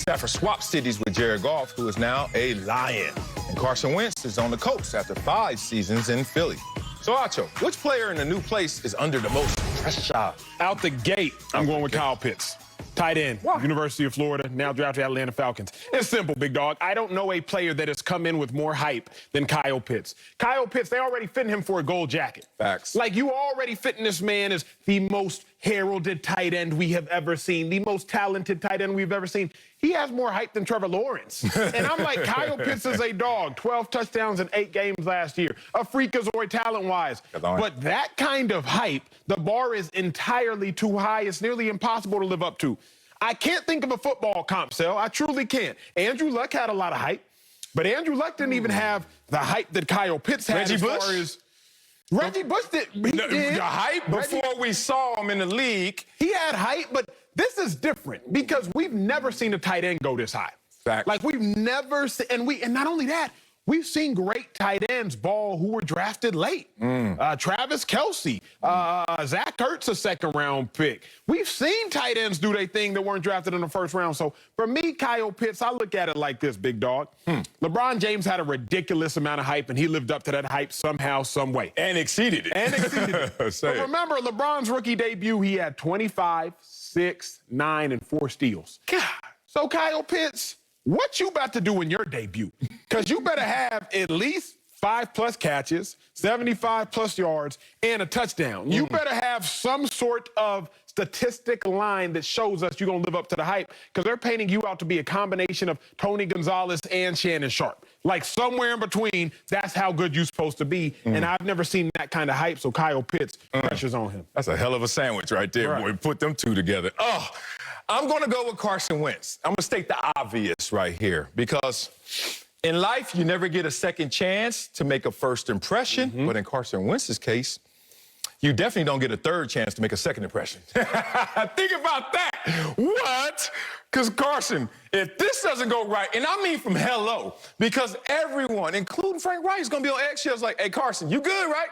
Stafford swapped cities with Jared Goff, who is now a Lion. And Carson Wentz is on the coast after 5 seasons in Philly. So, Acho, which player in the new place is under the most pressure? Out the gate, I'm going with Kyle Pitts. Tight end, Wow. University of Florida, now drafted Atlanta Falcons. It's simple, big dog. I don't know a player that has come in with more hype than Kyle Pitts. Kyle Pitts, they already fitting him for a gold jacket. Facts. Like, you already fitting this man as the most heralded tight end we have ever seen, the most talented tight end we've ever seen. He has more hype than Trevor Lawrence. And I'm like, Kyle Pitts is a dog. 12 touchdowns in 8 games last year. A freakazoid talent-wise. But that kind of hype, the bar is entirely too high. It's nearly impossible to live up to. I can't think of a football comp, Sel. I truly can't. Andrew Luck had a lot of hype, but Andrew Luck didn't even have the hype that Kyle Pitts had. Reggie as Bush? Far as Reggie Bush did. He did. The hype before we saw him in the league. He had hype, but this is different because we've never seen a tight end go this high. Fact. Like, we've never seen, and not only that, we've seen great tight ends ball who were drafted late. Travis Kelce, Zach Ertz, a second-round pick. We've seen tight ends do their thing that weren't drafted in the first round. So, for me, Kyle Pitts, I look at it like this, big dog. LeBron James had a ridiculous amount of hype, and he lived up to that hype somehow, some way. And exceeded it. But remember, LeBron's rookie debut, he had 25, 6, 9, and 4 steals. God. So, Kyle Pitts, what you about to do in your debut? Because you better have at least 5+ catches, 75+ yards, and a touchdown. You better have some sort of statistic line that shows us you're going to live up to the hype, because they're painting you out to be a combination of Tony Gonzalez and Shannon Sharp. Like, somewhere in between, that's how good you're supposed to be. And I've never seen that kind of hype, so Kyle Pitts, pressure's on him. That's a hell of a sandwich right there, boy. Put them two together. Oh, I'm going to go with Carson Wentz. I'm going to state the obvious right here, because in life, you never get a second chance to make a first impression. But in Carson Wentz's case, you definitely don't get a third chance to make a second impression. Think about that. What? Because Carson, if this doesn't go right, and I mean from hello, because everyone, including Frank Wright, is going to be on eggshells like, hey, Carson, you good, right?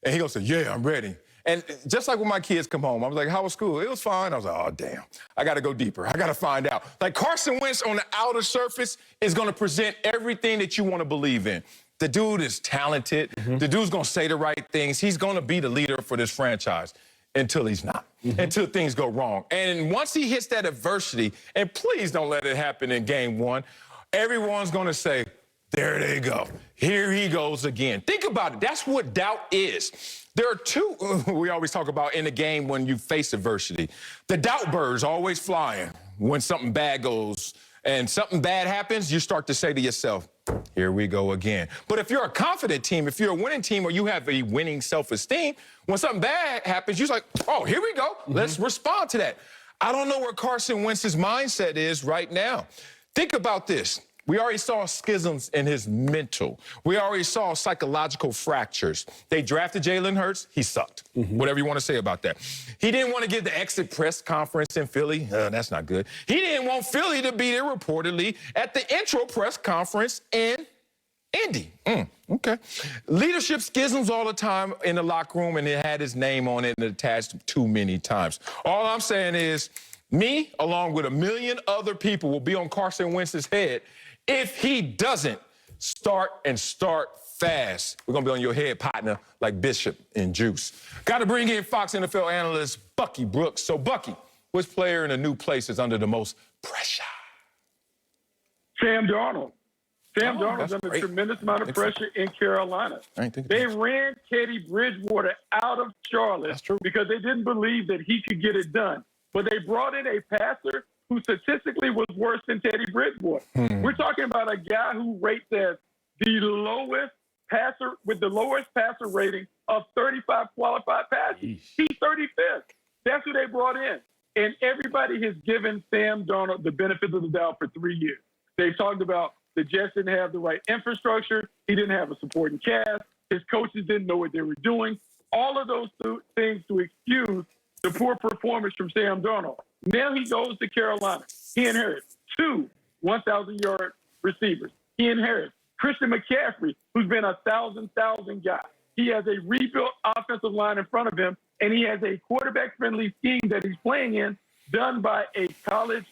And he goes to say, yeah, I'm ready. And just like when my kids come home, I was like, how was school? It was fine. I was like, oh, damn. I got to go deeper. I got to find out. Like, Carson Wentz on the outer surface is going to present everything that you want to believe in. The dude is talented. The dude's going to say the right things. He's going to be the leader for this franchise until he's not, until things go wrong. And once he hits that adversity, and please don't let it happen in game 1, everyone's going to say, there they go. Here he goes again. Think about it. That's what doubt is. There are two we always talk about in the game when you face adversity. The doubt bird's always flying when something bad goes and something bad happens, you start to say to yourself, here we go again. But if you're a confident team, if you're a winning team or you have a winning self-esteem, when something bad happens, you're like, oh, here we go. Let's respond to that. I don't know where Carson Wentz's mindset is right now. Think about this. We already saw schisms in his mental. We already saw psychological fractures. They drafted Jalen Hurts. He sucked. Whatever you want to say about that. He didn't want to give the exit press conference in Philly. That's not good. He didn't want Philly to be there reportedly at the intro press conference in Indy. Okay. Leadership schisms all the time in the locker room, and it had his name on it and attached too many times. All I'm saying is, me, along with a million other people, will be on Carson Wentz's head if he doesn't start fast. We're going to be on your head, partner, like Bishop and Juice. Got to bring in Fox NFL analyst Bucky Brooks. So, Bucky, which player in a new place is under the most pressure? Sam Darnold. Sam Darnold's under a tremendous amount of pressure in Carolina. They ran Teddy Bridgewater out of Charlotte because they didn't believe that he could get it done. But they brought in a passer who statistically was worse than Teddy Bridgewater. We're talking about a guy who rates as the lowest passer with the lowest passer rating of 35 qualified passes. He's 35th. That's who they brought in. And everybody has given Sam Darnold the benefit of the doubt for 3 years. They've talked about the Jets didn't have the right infrastructure. He didn't have a supporting cast. His coaches didn't know what they were doing. All of those things to excuse the poor performance from Sam Darnold. Now he goes to Carolina. He inherits 2 1,000-yard receivers. He inherits Christian McCaffrey, who's been a 1,000 guy. He has a rebuilt offensive line in front of him, and he has a quarterback-friendly scheme that he's playing in, done by a college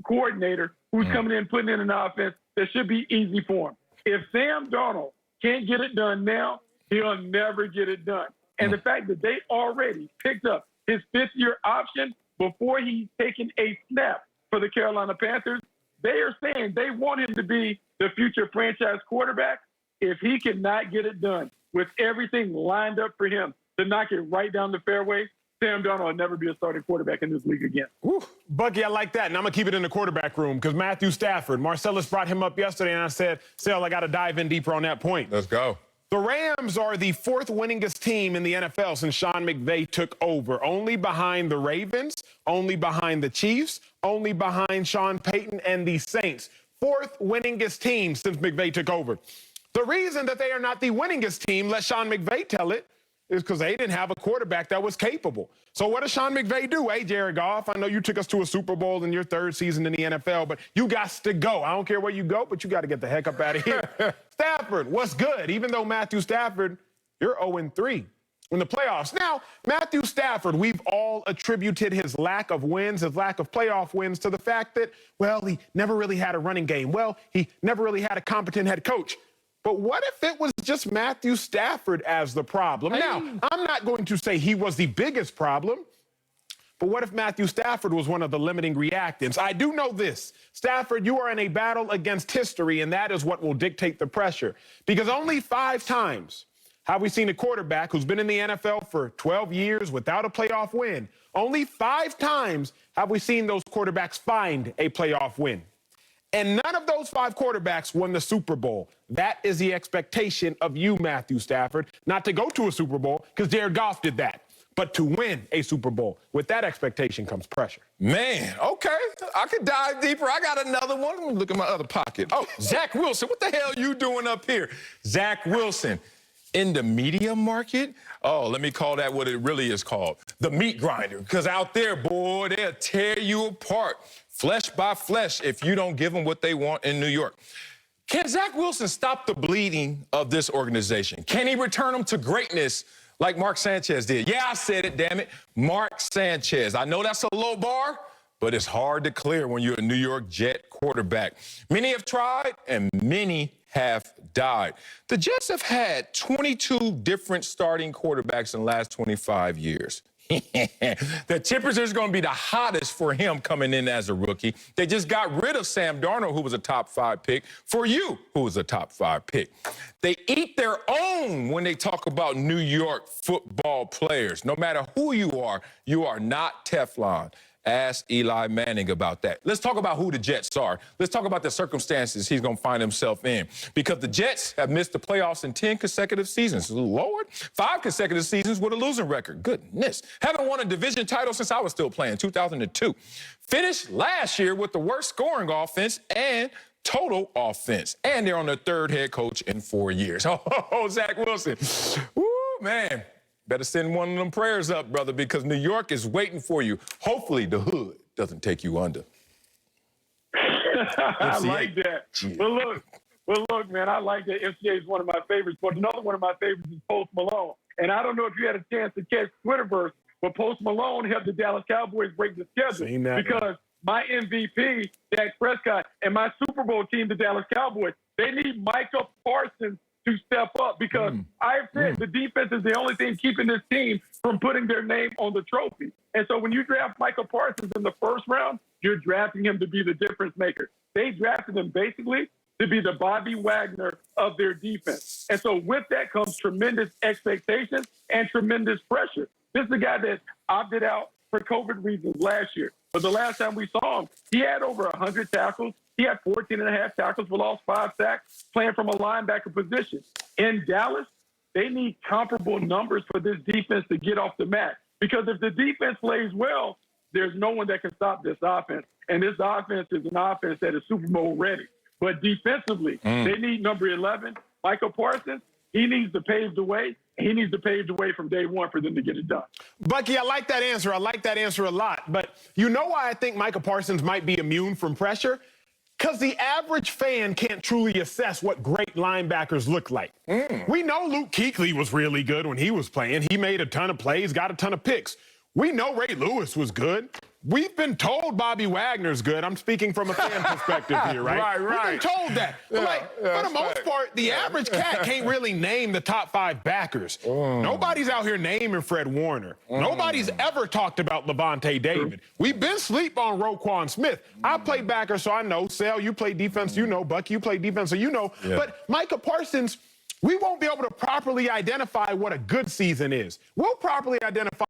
coordinator who's coming in, putting in an offense that should be easy for him. If Sam Darnold can't get it done now, he'll never get it done. And the fact that they already picked up his fifth-year option before he's taken a snap for the Carolina Panthers, they are saying they want him to be the future franchise quarterback. If he cannot get it done with everything lined up for him to knock it right down the fairway, Sam Darnold will never be a starting quarterback in this league again. Whew. Bucky, I like that. And I'm going to keep it in the quarterback room because Matthew Stafford, Marcellus brought him up yesterday, and I said, Sal, I got to dive in deeper on that point. Let's go. The Rams are the fourth winningest team in the NFL since Sean McVay took over, only behind the Ravens, only behind the Chiefs, only behind Sean Payton and the Saints. Fourth winningest team since McVay took over. The reason that they are not the winningest team, let Sean McVay tell it, is because they didn't have a quarterback that was capable. So what does Sean McVay do? Hey, Jared Goff, I know you took us to a Super Bowl in your third season in the NFL, but you got to go. I don't care where you go, but you got to get the heck up out of here. Stafford, what's good? Even though Matthew Stafford, you're 0-3 in the playoffs. Now, Matthew Stafford, we've all attributed his lack of wins, his lack of playoff wins to the fact that, well, he never really had a running game. Well, he never really had a competent head coach. But what if it was just Matthew Stafford as the problem? Now, I'm not going to say he was the biggest problem, but what if Matthew Stafford was one of the limiting reactants? I do know this. Stafford, you are in a battle against history, and that is what will dictate the pressure. Because only 5 times have we seen a quarterback who's been in the NFL for 12 years without a playoff win. Only 5 times have we seen those quarterbacks find a playoff win. And none of those 5 quarterbacks won the Super Bowl. That is the expectation of you, Matthew Stafford, not to go to a Super Bowl because Jared Goff did that, but to win a Super Bowl. With that expectation comes pressure. Man, okay. I could dive deeper. I got another one. Let me look at my other pocket. Oh, Zach Wilson. What the hell are you doing up here? Zach Wilson. In the media market, oh, let me call that what it really is called, the meat grinder. Because out there, boy, they'll tear you apart, flesh by flesh, if you don't give them what they want in New York. Can Zach Wilson stop the bleeding of this organization? Can he return them to greatness like Mark Sanchez did? Yeah, I said it, damn it. Mark Sanchez. I know that's a low bar, but it's hard to clear when you're a New York Jet quarterback. Many have tried, and many have died. The Jets have had 22 different starting quarterbacks in the last 25 years. The temperature is going to be the hottest for him coming in as a rookie. They just got rid of Sam Darnold, who was a top 5 pick, for you, who was a top 5 pick. They eat their own when they talk about New York football players. No matter who you are not Teflon. Ask Eli Manning about that. Let's talk about who the Jets are. Let's talk about the circumstances he's going to find himself in. Because the Jets have missed the playoffs in 10 consecutive seasons. Lord, 5 consecutive seasons with a losing record. Goodness. Haven't won a division title since I was still playing, 2002. Finished last year with the worst scoring offense and total offense. And they're on their 3rd head coach in 4 years. Oh, Zach Wilson. Woo, man. Better send one of them prayers up, brother, because New York is waiting for you. Hopefully the hood doesn't take you under. I like that. But look, man, I like that. FCA is one of my favorites. But another one of my favorites is Post Malone. And I don't know if you had a chance to catch Twitterverse, but Post Malone helped the Dallas Cowboys break the schedule because my MVP, Dak Prescott, and my Super Bowl team, the Dallas Cowboys, they need Micah Parsons to step up because I've said the defense is the only thing keeping this team from putting their name on the trophy. And so when you draft Micah Parsons in the 1st round, you're drafting him to be the difference maker. They drafted him basically to be the Bobby Wagner of their defense. And so with that comes tremendous expectations and tremendous pressure. This is a guy that opted out for COVID reasons last year. But the last time we saw him, he had over 100 tackles. He had 14.5 tackles for loss, 5 sacks, playing from a linebacker position. In Dallas, they need comparable numbers for this defense to get off the mat. Because if the defense plays well, there's no one that can stop this offense. And this offense is an offense that is Super Bowl ready. But defensively, they need number 11, Michael Parsons. He needs to pave the way. He needs to pave the way from day one for them to get it done. Bucky, I like that answer. I like that answer a lot. But you know why I think Micah Parsons might be immune from pressure? Because the average fan can't truly assess what great linebackers look like. We know Luke Kuechly was really good when he was playing. He made a ton of plays, got a ton of picks. We know Ray Lewis was good. we've been told Bobby Wagner's good. I'm speaking from a fan perspective here, right? Right. We've been told that. But for the most part, the average cat can't really name the top 5 backers. Nobody's out here naming Fred Warner. Nobody's ever talked about Levante David. We've been asleep on Roquan Smith. I play backer, so I know. Sal, you play defense, you know. Buck, you play defense, so you know. Yeah. But Micah Parsons, we won't be able to properly identify what a good season is. We'll properly identify